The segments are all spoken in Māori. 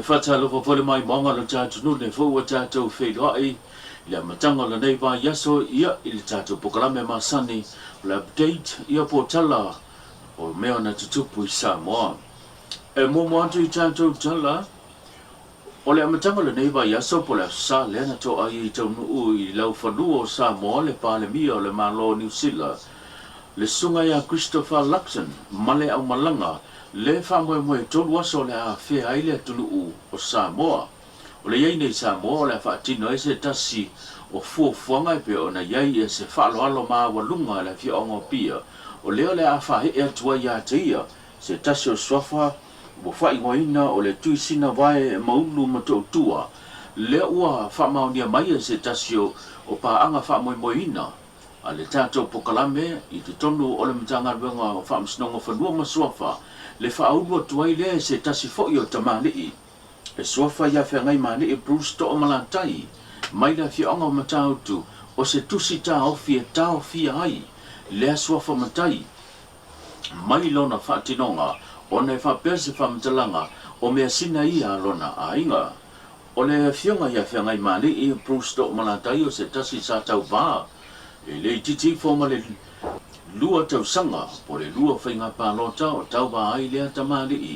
fata lo fo le mai monga lo tatu no le fo tatu fe ai le matanga le nei va yaso ia il tatu programa masani le update ia potala o me ona tutupu sa mo e mo mo atu tatu tala o le matanga le nei va yaso po le sa le na to ai to no i lau faluo sa mo le pa le mio le malo New Zealand le sunga ya Christopher Luxon male au malanga le fa mo mo tolu aso le a fe ai le tulu o Samoa o le yai nei Samoa le fa tino ese tasi o fu fuanga pe ona yai e se fa lo alo ma wa lunga le fi ongo pia o le a fa e tua ya tia se tasi o sofa bo fa ingoina o le tuisina vai maulu mato tua le ua fa maunia mai se tasi o pa anga fa mo ina ale tato pokalame i te tonu o le mtanga wenga o fa msnongo fa lua masuafa le fa aulu tuai le se tasi fo i o tamani e suafa ya fe ngai mani e Bruce to o malantai mai la fi onga matautu o se tusi ta ofi e ta ofi ai le suafa matai mai lona fa tinonga o ne fa pese fa mtalanga o mea sina ia lona ainga o le fionga ya fe ngai mani e Bruce to o malantai o se tasi sa tau va e le titi foma le lua tau sanga po le lua whainga pālota o tau wa ai lea tamari i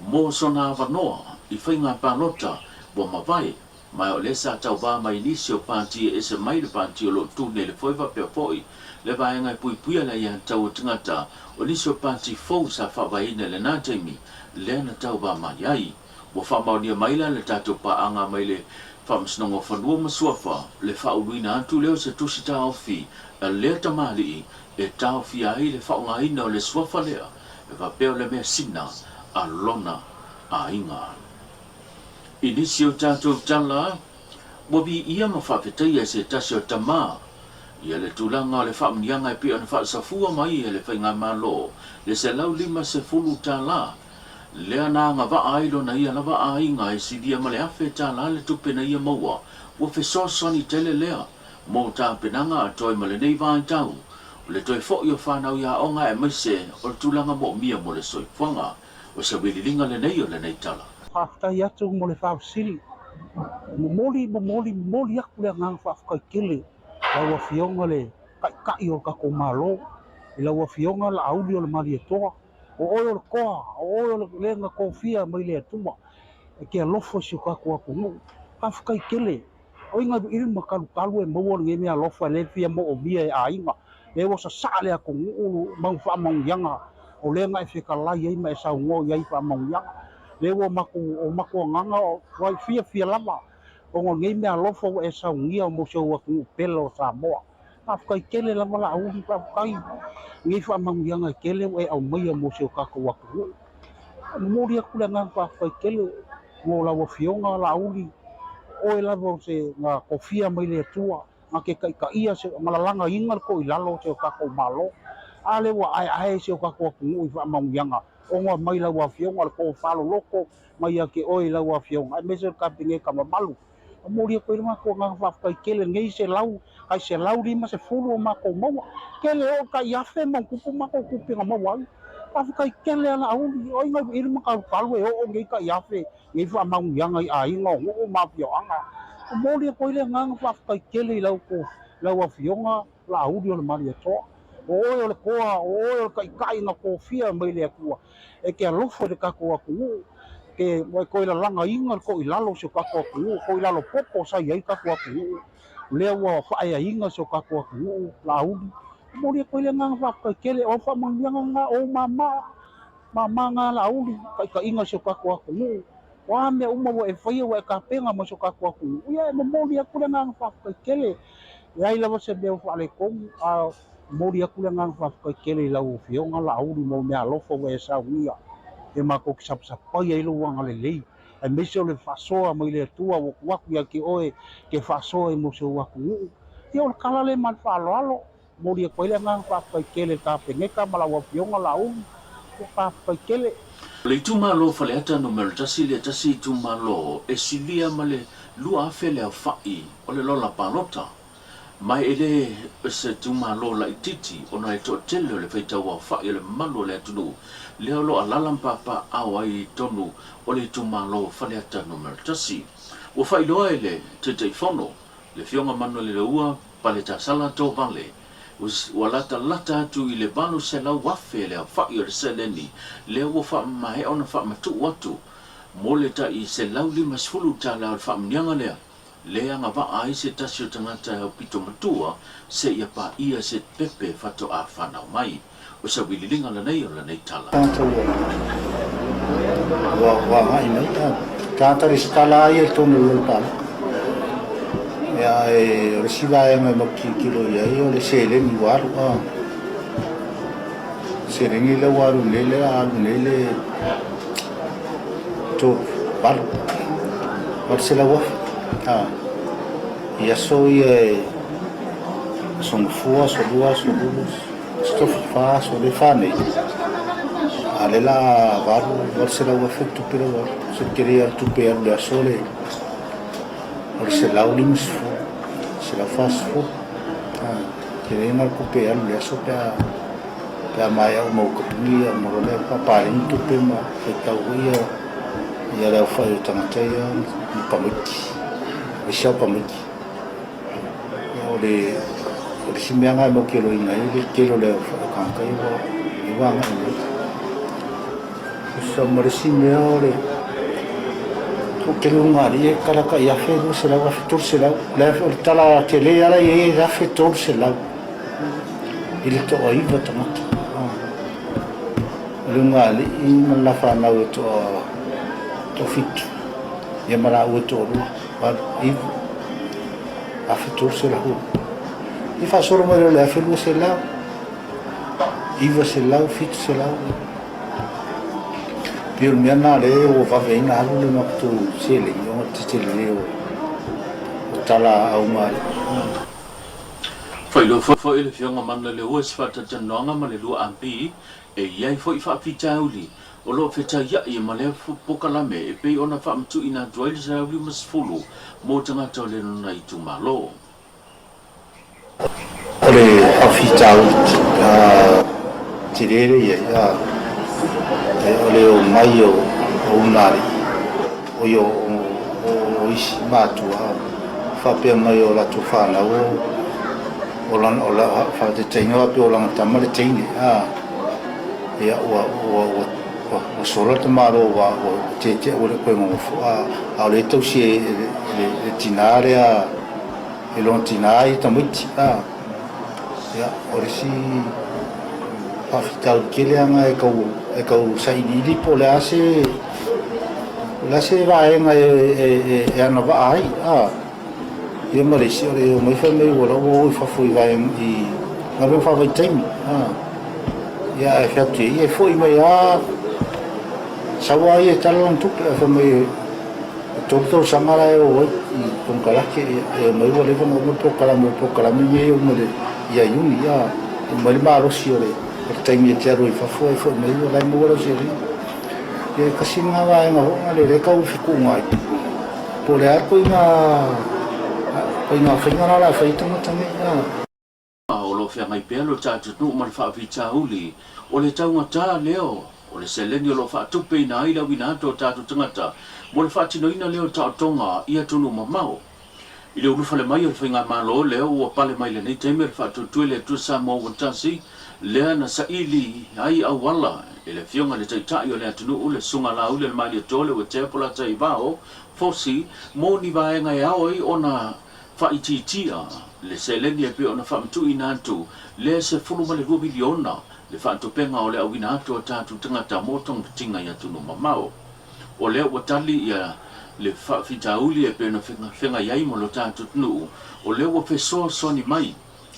mō sona wanoa i whainga pālota bo mawai mai o le sa tau wa mai nisi o pāti e se mai le pāti o lo tūne le whaiva pia poi le vaenga pui puia la ia tau o tingata o nisi o pāti fau sa whawaina le nātaimi le na tau wa mai ai mo whamaunia maila le tātou paanga mai le whamsnongo whanua masuafa le whauruina atu leo se tusi tā ofi a lea tamari e tau fi ai le whaunga ina o le suafa lea e wapeo le mea sina a lona a inga. Inisi o tātou tala, mobi ia ma whawhetai se tasi o tamā, ia le tūlanga o le whamunianga e pia na whaasafua mai e le whainga malo, le se lau lima se fulu tala, lea nā ngā wa ailo na ia na wa a inga e sidia ma le awhe tala le tupe na ia maua, wa whesosani tele lea, mō tā penanga a toi ma le nei vāi tau, le toi fo yo whanau ia onga e maise o le tūlanga mo mia mo le soifwanga o se wirilinga le nei o le nei tala. Whaftai atu mo le whausiri. Moli aku le ngang whafkai kele. Laua fionga le kai o kako malo. I laua fionga la auli o le mali e toa. O oio le koa, o oio le lenga kofia mai le atua. E kia lofo si o kako aku ngu. Whafkai kele. O inga ilma kalu e maua nge mea lofa le fia mo o mia e a inga. Le wasa sale ako ngulu mau whamang yanga o lenga e whikalai ei ma e sau ngō iai whamang yanga le wa mako nganga o wai fia lama o ngō ngei mea lofo e sau ngia o mosau aku pelo o Samoa whafkai kele lama la auri whafkai ngei whamang yanga kele e au mai o mosau kako aku mori aku le ngang whafkai kele ngō lawa fionga la auri o e lava se ngā kofia mai le tua nga ke ka ia se malalanga inga ko i lalo se kako malo ale wa ai se kako ku i fa mang yanga o nga mai la wa fionga ko falo loko mai ke oi la wa fionga ai meser ka pinge ka malu mori ko i ma ko nga fa ka kele ngei se lau ai se lau lima se fulu ma ko mo kele o ka ia fe mang ku ma ko ku pinga mo wa fa ka kele ala au o nga i ma ka palu o ngei ka ia fe ngei fa mang yanga ai nga o ma fionga mori ko ile ngang whafkai kele lau ko lau a fionga la auri o le mari atoa o le koa o le kai na kofia mai le akua e ke alofo le kako aku ke mai ko ila langa inga ko ilalo se kako aku ko ilalo popo sa iai kako aku le wa whaia inga se kako aku la auri mori ko ile ngang whafkai kele o whamangianga nga o mama nga la auri ka inga se kako aku wa me uma wo e foi wo ka penga mo soka ko ku ya mo moli aku le ngang fa kele ya ila se be fa le ko a moli aku le ngang fa kele la u fio nga la u mo me alo fo we sa uia e ma ko sap pa ye lo wanga le le e me so le fa so mo le tua wo wa ku ya ki oe ke fa so e mo so wa ku yo kala le man fa lo moli aku le ngang fa kele ka penga ka mala wo fio nga la u fa kele Le tumalo fale ata no mel tasi le tasi tumalo e silia male lua fele a fai o le lola palota mai ele se tu malo la titi ona e to tele le feita wa fa ele malo le tunu le lo alalam papa awai tonu o le tu malo fa le ata numero tasi o fa ilo ele te fono le fionga mano le ua pa le tasala to vale wala lata tu ile banu se la wafe le fa ile seleni le wo fa mai ona fa matu watu mo le ta i se lauli masfulu ta la fa mnyanga le le anga va ai se tasio tangata o pito matua se ia pa ia se pepe fato a whanau mai o sa wililinga la nei o la nei tala wa hai mai ta ristala ia tonu lulpa ya resiva e mai maki kilo ia o le sele ni waru sele ni le waru lele to bar Marcela wa ia soia son fua so dua so bulus sto fa so le fane alela varu Marcela wa fettu pero se queria tu per da sole Marcela ulims se la fas fu queria na copiar le so pa mai o mo kopia mo le papa in tu pema feta uia ia la fa tangata ia pamiti Isha pamiti ole simianga mo kilo ina ile kilo le kanka iwa nga so marsimia ole to kilo ngari kala ka ya fe do sela wa fitur sela la tala tele ala ye ya fitur sela ile to aiva tamata lungali in la fa na to fit ya mara to but if after se la hu if a solo mere le afilu se la iva se la fit se la più miana le o va venga alu le maktu se le yo te le o tala au mai foi le fionga mana le o sfata tanonga ma le lu ampi e ia foi fa pitauli o lo feta ia i male pokalame e pe ona fa mtu ina doile sa wi masfulu mo tanga to le na i tu malo ole afitau tirere ia ole o maio o unari o yo o isi matu fa pe mai o la tu fa na o la fa te tenga pe o la tamale tene ia o solo te maro wa te o le ko mo a le to si le tinare e lo tinai tamiti ya o si fa fital kele anga e ko sai di po le ase va e ana va ai ia mare si o mai fa me o fa foi vai i na ve fa vai tem ia e fatti e foi mai sawa ia talon tu fa mai toto samara o con kala ke e mai vole ko mo kala mi o mo ia yuni ia mai ma ro si ore tem ia tero i fa foi mai o mo ro si e kasina va nga ho le ka u fiku mai po le ar ko ina finga la feita mo tame o lo fia mai pelo tatu tu mal fa vita uli o le tau ngata leo o le seleni o lo fa tupe ina ila wina to tatu tangata mo le fa tino ina leo ta tonga ia tunu mamao ile ulu fale mai o finga malo leo o pale mai le nei teme fa tu le tu sa mo wantasi le na sa ili ai awala ele fionga le tai o le tunu ule sunga la ule mai le tole o te pola tai bao fosi mo ni va nga ia oi ona fa ititia le seleni e pe ona fa mtu ina tu le se fulu male 2 miliona le fa to penga o le awina atu tatu tangata motong tinga ya tunu mamao o le watali ya le fa fitauli e pe na fenga yai mo lo tatu tunu o le wo feso soni mai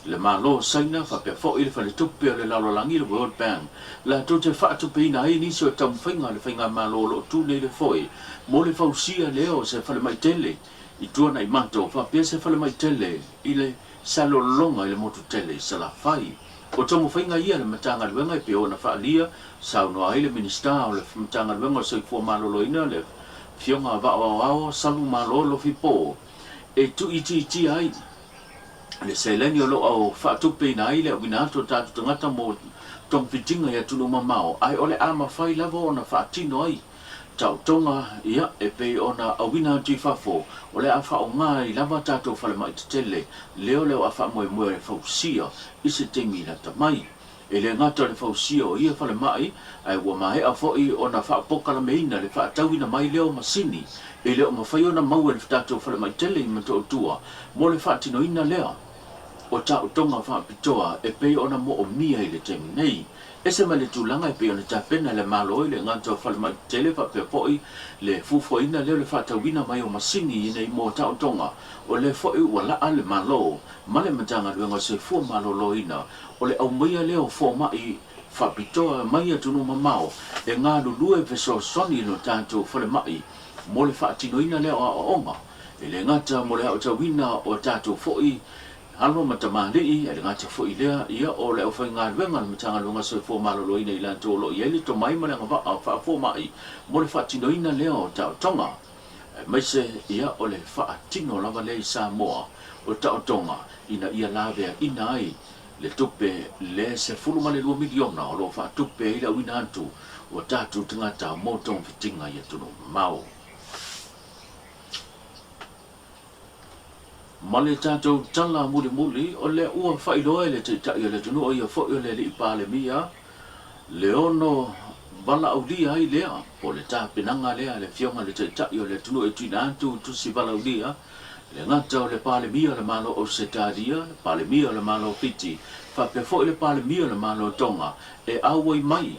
le malo saina fa pe fo ile fa le tupe le lalo langi le World Bank la to te fa to pe na ini so tam fenga le fenga malo lo tu le foi mo le fausia leo se fa le mai tele i tuana i mato fa pe se fa le mai tele ile salo longa ile motu tele sala fai o tomo whainga ia le matanga luenga i peo na whaalia sau no ai le minista o le matanga luenga so i fua malolo ina le fionga wa salu malolo fi po e tu iti ai le seleni o lo au whaatupe na i le wina ato tātu tangata mo tong pitinga ia tunu mamao ai ole ama whai lava o na whaatino ai tau tonga ia e pe ona awina ti fafo ole a wha o ngā i lava tātou whale mai te tele leo leo a wha moe moe whausia i se temi la tamai e le ngata le whausia o ia whale mai ai ua mahe a fhoi o na wha pokala meina le wha tauina mai leo masini e leo mawhai o na maua le tātou whale mai tele i mato tua mo le wha tino ina lea o tau tonga wha pitoa e pe ona mo o mia i le temi nei ese male tulanga e pe ona tapena le malo le ngata whale mai tele wha pe fhoi le fufoina leo le wha tauina mai o masini i nei mo tau tonga o le fhoi ua laa le malo ma le matanga luenga se fua malo loina o le au maia leo fo mai whapitoa mai atunu mamao e ngā lulu e veso soni no tātou whale mai mo le whaatinoina leo a onga e le ngata mo le au tawina o tātou fhoi halo matamali e le ngata fhoi lea ia o le au whai ngā luenga le matanga luenga se fua malo loina i lanto lo i ele to mai ma le ngā wha fo mai mo le whaatinoina leo o tau tonga mai se ia o le whaatino lava le i Samoa o tau tonga ina ia lavea ina ai le tupe le se fulu male 2 miliona o lo fa tupe ila wina antu o tatu tangata mo tong fitinga ia tunu mau male tatu tala muli o le ua whailoa le te tai le tunu o ia whoi le li pale mia le ono vala aulia ai lea o le tā pinanga lea le fionga le te tai o le tunu e tuina antu tusi vala aulia le ngata o le pale mia le malo o setaria le pale mia o le malo fiti fa pe fo le pale mia le malo tonga e awai mai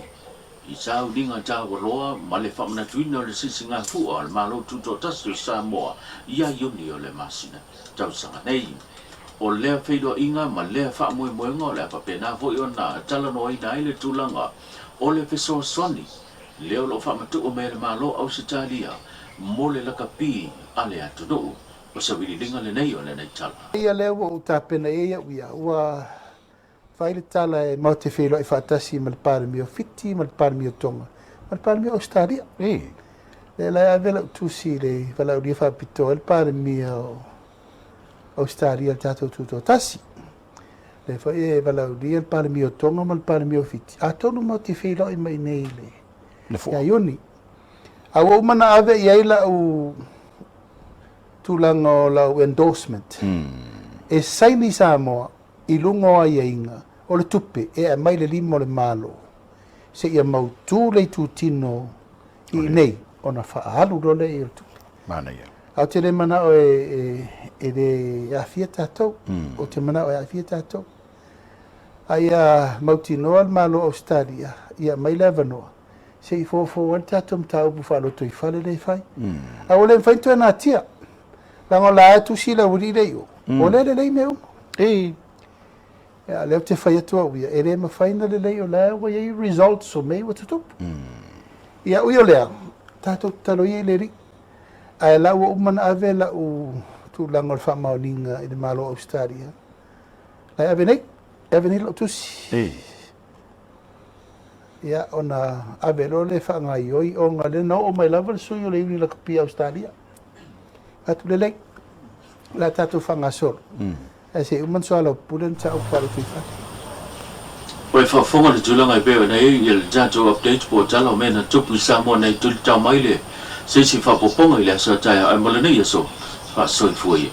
i sau ninga tā waloa ma le whamana tuina o le sisinga fua le malo tuto tasu Samoa ia yoni o le masina tau sanga nei o lea whaidoa inga ma lea whaamue moenga o le apapena fo i ona talano ai nai le tūlanga o le feso soni leo lo whamatu o me le malo au setaria mo le lakapi ale atunu o sa wililinga le nei o le nei tala. Ia leo o tāpena ia ua whaile tala e mau te whelo i whaatasi ma le pāre mio fiti, ma le pāre mio tonga, ma le pāre mio Australia. Le lai a vela utusi le wala uria whapito, le pāre mio Australia le tātou tūtou tasi. Le whai e wala uria le pāre mio tonga, ma le pāre mio fiti. A tonu mau te whelo i mai nei le. Ia ioni. A o mana ave i aila u tūlanga o lau endorsement. E saini Samoa i lungo ai inga o le tupe e a mai le limo le malo. Se ia mautū le tūtino i nei o na whaalu role i le tupe. Mana ia. Au te le mana o e le awhia tātou. O te mana o e awhia tātou. Ai a mautinoa le malo Australia i a mai le avanoa. Se i fōfō an tātou mtau pu whaloto i whale le whai. A o le mwhaintu e nā tia. Lango la tu sila uri le yo. O le le me o. Ya le te fai atu au ia. E le ma faina le o la wa ye results o me wa tutu. Ia u yo le. Tato talo ye le ri. Ai la o man ave la u tu lango fa maulinga i le malo Australia. Lai ave nei lo tu si. Ia ona ave lo le fa ngai oi o ngale no o mai lava so yo le la kapia Australia. Atu le lei la tatu fangasor ese uman so ala pulen cha upar fifa Oi fa fonga le tulanga be na il jato update po tala mena tupu Samoa nei tul tau mai le se si fa poponga ile sa tai ai malene yeso fa so foi